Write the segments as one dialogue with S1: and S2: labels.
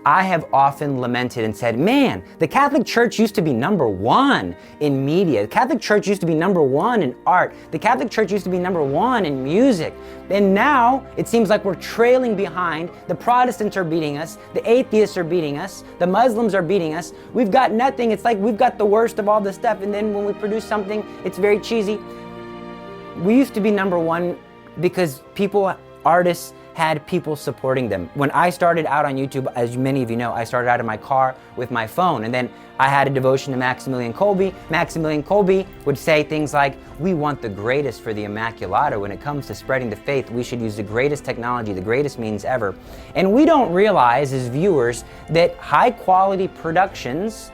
S1: I have often lamented and said, man, the Catholic Church used to be #1 in media. The Catholic Church used to be #1 in art. The Catholic Church used to be #1 in music. And now it seems like we're trailing behind. The Protestants are beating us. The atheists are beating us. The Muslims are beating us. We've got nothing. It's like we've got the worst of all the stuff. And then when we produce something, it's very cheesy. We used to be #1 because artists had people supporting them. When I started out on YouTube, as many of you know, I started out in my car with my phone, and then I had a devotion to Maximilian Kolbe. Maximilian Kolbe would say things like, we want the greatest for the Immaculata. When it comes to spreading the faith, we should use the greatest technology, the greatest means ever. And we don't realize as viewers that high quality productions,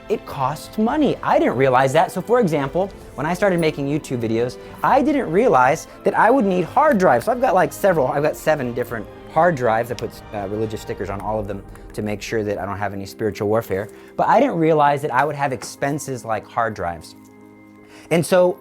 S1: it costs money. I didn't realize that. So for example, when I started making YouTube videos, I didn't realize that I would need hard drives. So I've got 7 different hard drives. I put religious stickers on all of them to make sure that I don't have any spiritual warfare. But I didn't realize that I would have expenses like hard drives. And so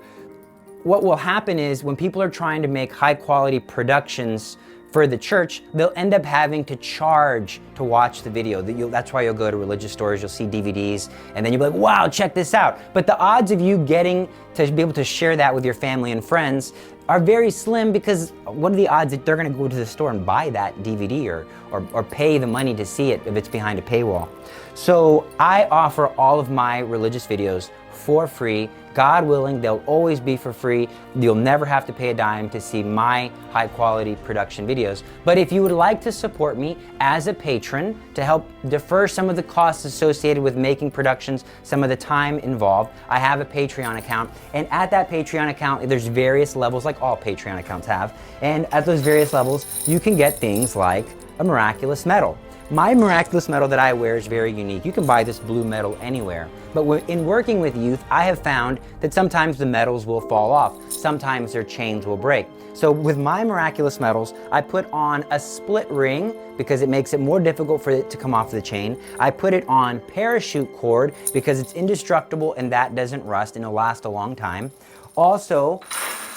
S1: what will happen is when people are trying to make high quality productions for the church, they'll end up having to charge to watch the video. That's why you'll go to religious stores, you'll see DVDs, and then you'll be like, wow, check this out. But the odds of you getting to be able to share that with your family and friends are very slim, because what are the odds that they're gonna go to the store and buy that DVD or pay the money to see it if it's behind a paywall? So I offer all of my religious videos for free. God willing, they'll always be for free. You'll never have to pay a dime to see my high quality production videos. But if you would like to support me as a patron to help defer some of the costs associated with making productions, some of the time involved, I have a Patreon account. And at that Patreon account, there's various levels, like all Patreon accounts have. And at those various levels, you can get things like a miraculous medal. My miraculous medal that I wear is very unique. You can buy this blue medal anywhere. But in working with youth, I have found that sometimes the medals will fall off. Sometimes their chains will break. So with my miraculous medals, I put on a split ring because it makes it more difficult for it to come off the chain. I put it on parachute cord because it's indestructible and that doesn't rust and it'll last a long time. Also,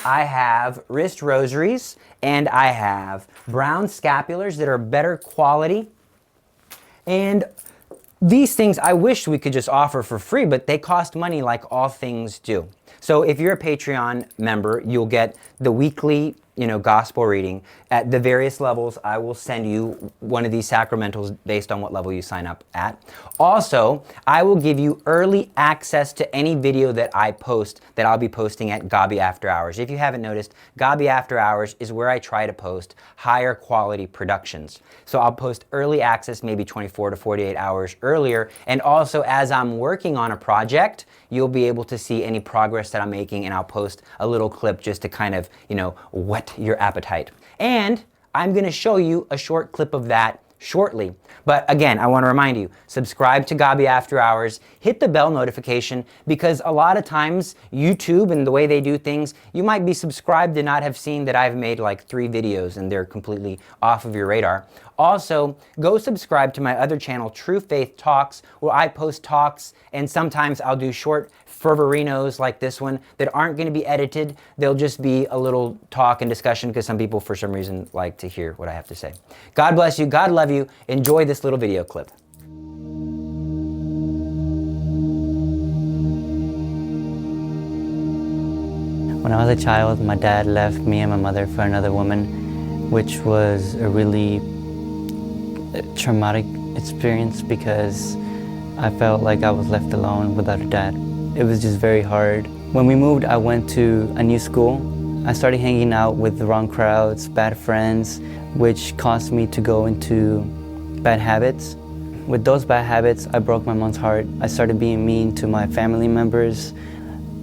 S1: I have wrist rosaries and I have brown scapulars that are better quality. And these things I wish we could just offer for free, but they cost money like all things do. So if you're a Patreon member, you'll get the weekly, gospel reading. At the various levels, I will send you one of these sacramentals based on what level you sign up at. Also, I will give you early access to any video that I post that I'll be posting at Gabi After Hours. If you haven't noticed, Gabi After Hours is where I try to post higher quality productions. So I'll post early access maybe 24 to 48 hours earlier. And also as I'm working on a project, you'll be able to see any progress that I'm making, and I'll post a little clip just to kind of, whet your appetite. And I'm gonna show you a short clip of that shortly. But again, I want to remind you, subscribe to Gabi After Hours, hit the bell notification, because a lot of times YouTube and the way they do things, you might be subscribed and not have seen that I've made like 3 videos and they're completely off of your radar. Also, go subscribe to my other channel, True Faith Talks, where I post talks and sometimes I'll do short fervorinos like this one that aren't going to be edited. They'll just be a little talk and discussion because some people for some reason like to hear what I have to say. God bless you. God love you. Enjoy this little video clip.
S2: When I was a child, my dad left me and my mother for another woman, which was a really traumatic experience because I felt like I was left alone without a dad. It was just very hard. When we moved, I went to a new school. I started hanging out with the wrong crowds, bad friends, which caused me to go into bad habits. With those bad habits, I broke my mom's heart. I started being mean to my family members.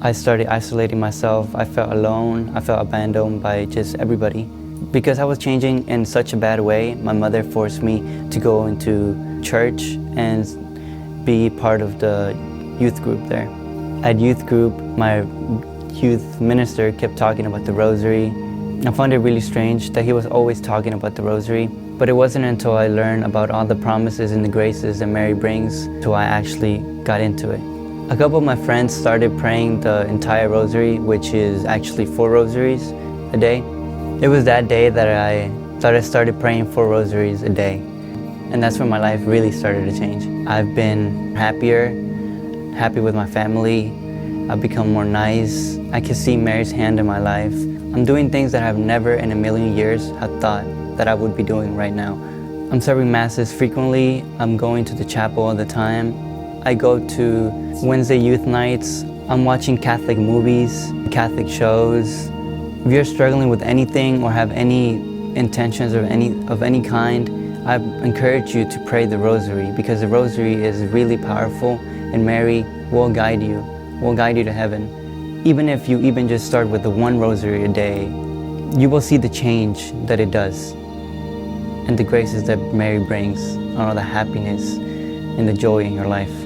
S2: I started isolating myself. I felt alone. I felt abandoned by just everybody. Because I was changing in such a bad way, my mother forced me to go into church and be part of the youth group there. At youth group, my youth minister kept talking about the rosary. I found it really strange that he was always talking about the rosary, but it wasn't until I learned about all the promises and the graces that Mary brings till I actually got into it. A couple of my friends started praying the entire rosary, which is actually 4 rosaries a day. It was that day that I started praying 4 rosaries a day. And that's when my life really started to change. I've been happier, happy with my family. I've become more nice. I can see Mary's hand in my life. I'm doing things that I've never in a million years had thought that I would be doing right now. I'm serving masses frequently. I'm going to the chapel all the time. I go to Wednesday youth nights. I'm watching Catholic movies, Catholic shows. If you're struggling with anything or have any intentions of any kind, I encourage you to pray the rosary, because the rosary is really powerful, and Mary will guide you to heaven. Even if you even just start with the one rosary a day, you will see the change that it does, and the graces that Mary brings, and all the happiness and the joy in your life.